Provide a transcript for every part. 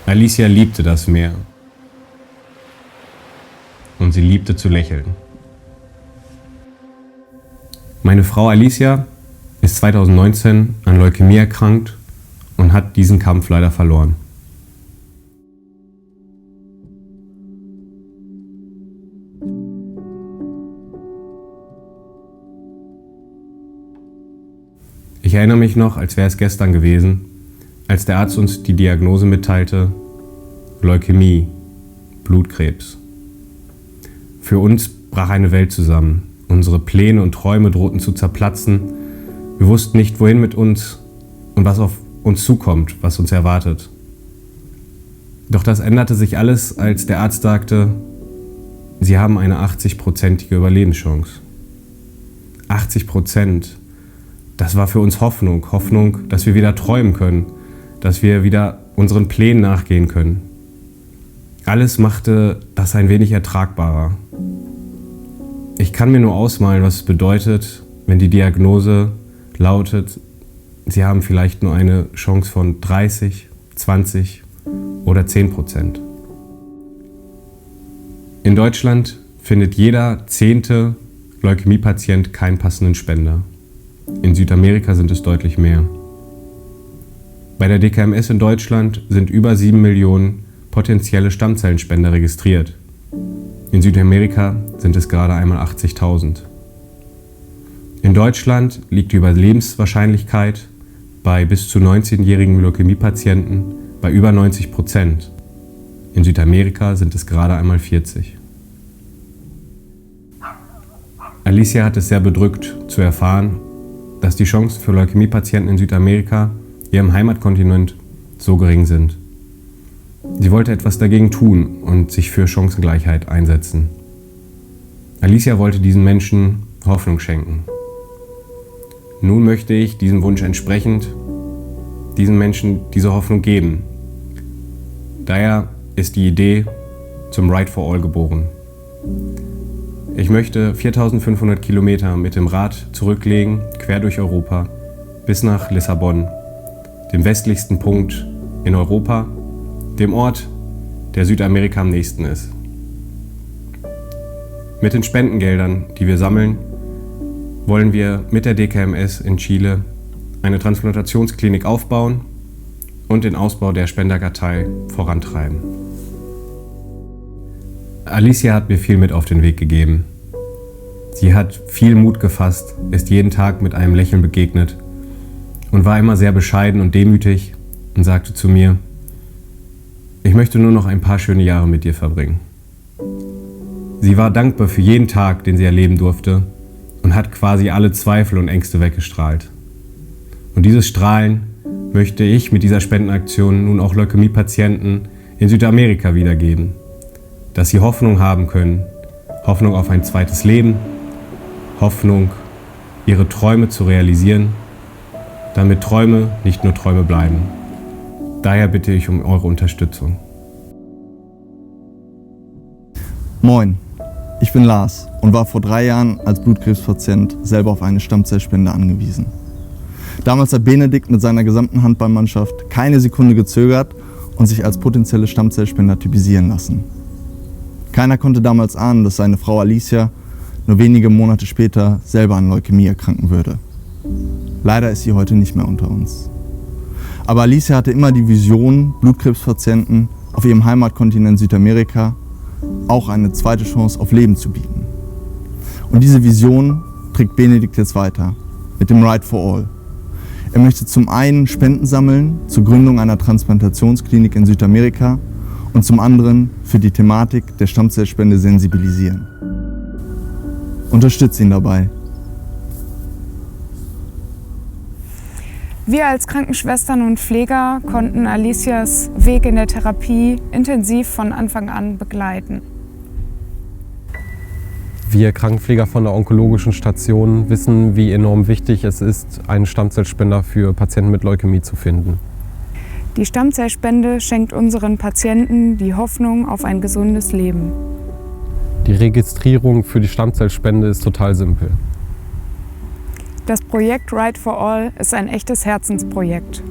Alicia liebte das Meer. Und sie liebte zu lächeln. Meine Frau Alicia ist 2019 an Leukämie erkrankt und hat diesen Kampf leider verloren. Ich erinnere mich noch, als wäre es gestern gewesen, als der Arzt uns die Diagnose mitteilte: Leukämie, Blutkrebs. Für uns brach eine Welt zusammen. Unsere Pläne und Träume drohten zu zerplatzen. Wir wussten nicht, wohin mit uns und was auf uns zukommt, was uns erwartet. Doch das änderte sich alles, als der Arzt sagte: Sie haben eine 80-prozentige Überlebenschance. 80%. Das war für uns Hoffnung. Hoffnung, dass wir wieder träumen können, dass wir wieder unseren Plänen nachgehen können. Alles machte das ein wenig ertragbarer. Ich kann mir nur ausmalen, was es bedeutet, wenn die Diagnose lautet: Sie haben vielleicht nur eine Chance von 30, 20 oder 10%. In Deutschland findet jeder 10. Leukämiepatient keinen passenden Spender. In Südamerika sind es deutlich mehr. Bei der DKMS in Deutschland sind über 7 Millionen potenzielle Stammzellenspender registriert. In Südamerika sind es gerade einmal 80.000. In Deutschland liegt die Überlebenswahrscheinlichkeit bei bis zu 19-jährigen Leukämiepatienten bei über 90%. In Südamerika sind es gerade einmal 40. Alicia hat es sehr bedrückt zu erfahren, dass die Chancen für Leukämiepatienten in Südamerika, ihrem Heimatkontinent, so gering sind. Sie wollte etwas dagegen tun und sich für Chancengleichheit einsetzen. Alicia wollte diesen Menschen Hoffnung schenken. Nun möchte ich diesem Wunsch entsprechend diesen Menschen diese Hoffnung geben. Daher ist die Idee zum Ride for All geboren. Ich möchte 4.500 Kilometer mit dem Rad zurücklegen, quer durch Europa, bis nach Lissabon, dem westlichsten Punkt in Europa, dem Ort, der Südamerika am nächsten ist. Mit den Spendengeldern, die wir sammeln, wollen wir mit der DKMS in Chile eine Transplantationsklinik aufbauen und den Ausbau der Spenderkartei vorantreiben. Alicia hat mir viel mit auf den Weg gegeben. Sie hat viel Mut gefasst, ist jeden Tag mit einem Lächeln begegnet und war immer sehr bescheiden und demütig und sagte zu mir: Ich möchte nur noch ein paar schöne Jahre mit dir verbringen. Sie war dankbar für jeden Tag, den sie erleben durfte, und hat quasi alle Zweifel und Ängste weggestrahlt. Und dieses Strahlen möchte ich mit dieser Spendenaktion nun auch Leukämiepatienten in Südamerika wiedergeben, dass sie Hoffnung haben können, Hoffnung auf ein zweites Leben, Hoffnung, ihre Träume zu realisieren, damit Träume nicht nur Träume bleiben. Daher bitte ich um eure Unterstützung. Moin, ich bin Lars und war vor 3 Jahren als Blutkrebspatient selber auf eine Stammzellspende angewiesen. Damals hat Benedikt mit seiner gesamten Handballmannschaft keine Sekunde gezögert und sich als potenzielle Stammzellspender typisieren lassen. Keiner konnte damals ahnen, dass seine Frau Alicia nur wenige Monate später selber an Leukämie erkranken würde. Leider ist sie heute nicht mehr unter uns. Aber Alicia hatte immer die Vision, Blutkrebspatienten auf ihrem Heimatkontinent Südamerika auch eine zweite Chance auf Leben zu bieten. Und diese Vision trägt Benedikt jetzt weiter mit dem Ride for All. Er möchte zum einen Spenden sammeln zur Gründung einer Transplantationsklinik in Südamerika und zum anderen für die Thematik der Stammzellspende sensibilisieren. Unterstützt ihn dabei. Wir als Krankenschwestern und Pfleger konnten Alicias Weg in der Therapie intensiv von Anfang an begleiten. Wir Krankenpfleger von der onkologischen Station wissen, wie enorm wichtig es ist, einen Stammzellspender für Patienten mit Leukämie zu finden. Die Stammzellspende schenkt unseren Patienten die Hoffnung auf ein gesundes Leben. Die Registrierung für die Stammzellspende ist total simpel. Das Projekt Ride for All ist ein echtes Herzensprojekt.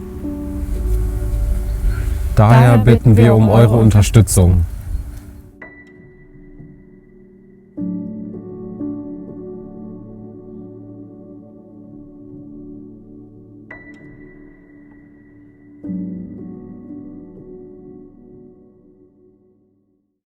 Daher bitten wir um eure Unterstützung.